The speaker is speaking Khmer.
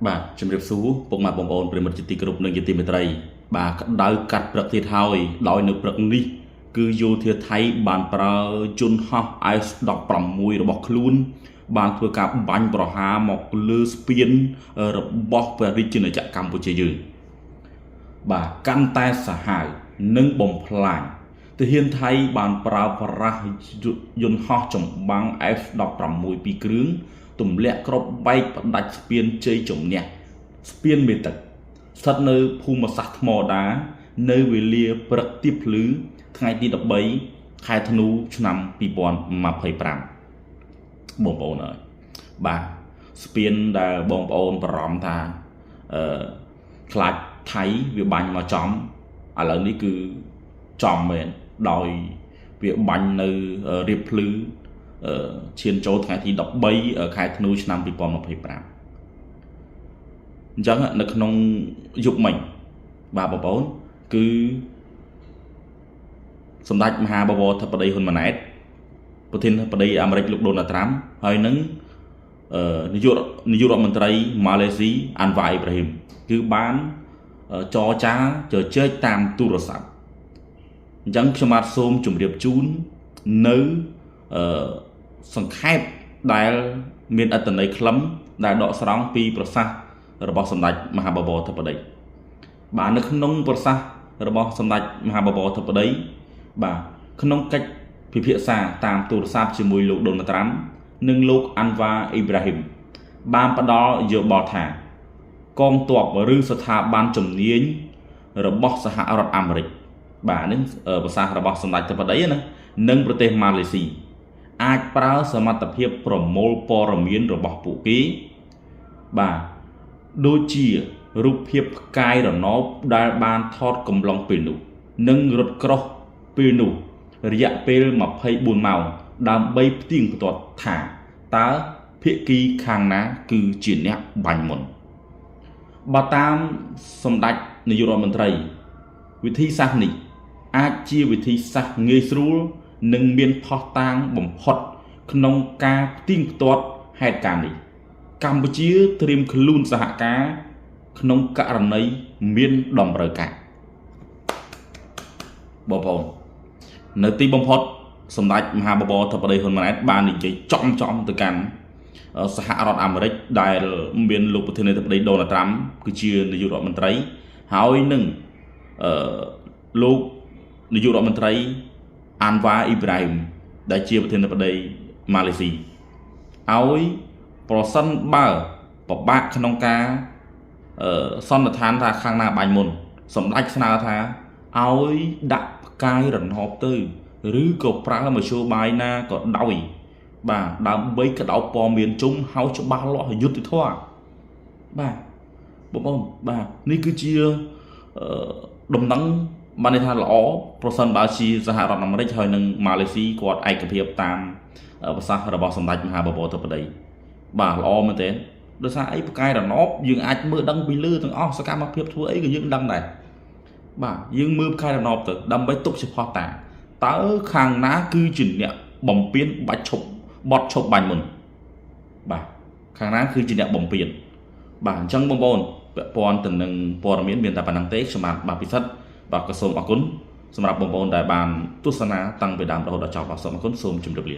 បាទជំរាបសួរពុកម៉ែបងប្អូនប្រិមិត្តជាទីគោរពនិងជាទីមេត្រីបាទក្តៅកាត់ព្រឹកទៀតហើយដោយនៅព្រឹកនេះគឺយោធាថៃបានប្រើយន្តហោះ S16 របស់ខ្លួនបានធ្វើការបាញ់ប្រហារមកលើស្ពានរបស់ព្រះរាជាណាចក្រកម្ពុជាយើងបាទកាន់តែសាហាវនិងបំផ្លាញទាហានថៃបានប្រើប្រាស់យន្តហោះចម្បាំង F16 ពីរគ្រឿងទម្លាក់គ្រាប់បែកផ្ដាច់ស្ពានជ័យជំនះស្ពានមេទឹកស្ថិតនៅភូមិសាស្ត្រថ្មដានៅវេលាព្រឹកទៀបភ្លឺថ្ងៃទី13ខែធ្នូឆ្នាំ2025បងប្អូនអើយបាទស្ពានដែលបងប្អូនបារម្ភថាខ្លាចថៃវាបាញ់មកចំឥឡូវនេះគឺចំមែនដោយវាបាញ់នៅរៀបភ្លឺឈានចូលថ្ងៃទី13ខែធ្នូឆ្នាំ2025អញ្ចឹងនៅក្នុងយុគមិញបាទបងប្អូនគឺសម្ដេចមហាបវរធិបតីហ៊ុនម៉ាណែតប្រធានាធិបតីអាមេរិកលោកដូណាល់ត្រាំហើយនឹងនាយករដ្ឋមន្ត្រីម៉ាឡេស៊ីអាន់វ៉ាអ៊ីប្រាហ៊ីមគឺបានចរចាជជែកតាមទូរស័ព្ទអញ្ចឹងខ្ញុំបាទសូមជម្រាបជូននៅសង្ខេបដែលមានអត្ថន័យខ្លឹមដែលដកស្រង់ពីប្រសាសន៍របស់សម្ដេចមហាបវរធិបតីបាទនៅក្នុងប្រសាសន៍របស់សម្ដេចមហាបវរធិបតីបាទក្នុងកិច្ចពិភាក្សាតាមទូរស័ព្ទជាមួយលោកដូណាល់ត្រាំនិងលោកអាន់វ៉ាអ៊ីប្រាហ៊ីមបានផ្ដល់យោបល់ថាកងទ័ពឬស្ថាប័នជំនាញរបស់សហរដ្ឋអាមេរិកបាទនេះប្រសាសន៍របស់សម្ដេចធិបតីណានិងប្រទេសម៉ាឡេស៊ីអាចប្រើសមត្ថភាពប្រមូលព័ត៌មានរបស់ពួកគេបាទដូចជារូបភាពផ្កាយរណបដែលបានថតកំឡុងពេលនោះនិងរថក្រោះពេលនោះរយៈពេល24ម៉ោងដើម្បីផ្ទៀងផ្ទាត់ថាតើភាគីខាងណាគឺជាអ្នកបាញ់មុនបើតាមសម្ដេចនាយករដ្ឋមន្ត្រីវិធីសាស្ត្រនេះអាចជាវិធីសាស្ត្រងាយស្រួលនិងមានផុសតាងបំផុតក្នុងការផ្ទៀងផ្ទាត់ហេតុការណ៍នេះកម្ពុជាត្រៀមខ្លួនសហការក្នុងករណីមានតម្រូវការបងប្អូននៅទីបំផុតសម្ដេចមហាបវរធិបតីហ៊ុនម៉ាណែតបាននិយាយចំទៅកាន់សហរដ្ឋអាមេរិកដែលមានលោកប្រធានាធិបតីដូណាល់ត្រាំគឺជានាយករដ្ឋមន្ត្រីហើយនឹងលោកនាយករដ្ឋមន្ត្រីអាន់វ៉ាអ៊ីប្រាហ៊ីមដែលជាប្រធានាធិបតីម៉ាឡេស៊ីឲ្យប្រសិនបើពិបាកក្នុងការសន្និដ្ឋានថាខាងណាបាញ់មុនសម្ដេចស្នើថាឲ្យដាក់ផ្កាយរណបទៅឬក៏ប្រើមធ្យោបាយណាក៏ដោយបាទដើម្បីកដោបព័ត៌មានជុំហើយច្បាស់លាស់យុត្តិធម៌បាទបងប្អូនបាទនេះគឺជាដំណឹងបានន័យថាល្អប្រសិនបើជាសហរដ្ឋអាមេរិកហើយនិងម៉ាឡេស៊ីគាត់ឯកភាពតាមប្រសាសន៍របស់សម្ដេចមហាបវរធិបតីបាទល្អមែនទេដោយសារអីផ្កាយរណបយើងអាចមើលដឹងពីលើទាំងអស់សកម្មភាពធ្វើអីក៏យើងដឹងដែរបាទយើងមើលផ្កាយរណបទៅដើម្បីទុកជាផុសតាងតើខាងណាគឺជាអ្នកបំពេញបាច់ឈប់បត់ឈប់បាញ់មុនបាទខាងណាគឺជាអ្នកបំពេញបាទអញ្ចឹងបងប្អូនពាក់ព័ន្ធទៅនឹងព័ត៌មានមានតែប៉ុណ្្នឹងទេខ្ញុំបាទពិសិដ្ឋបាទក៏សូមអរគុណសម្រាប់បងប្អូនដែលបានទស្សនាតាំងពីដើមរហូតដល់ចប់បាទសូមអរគុណសូមជម្រាបលា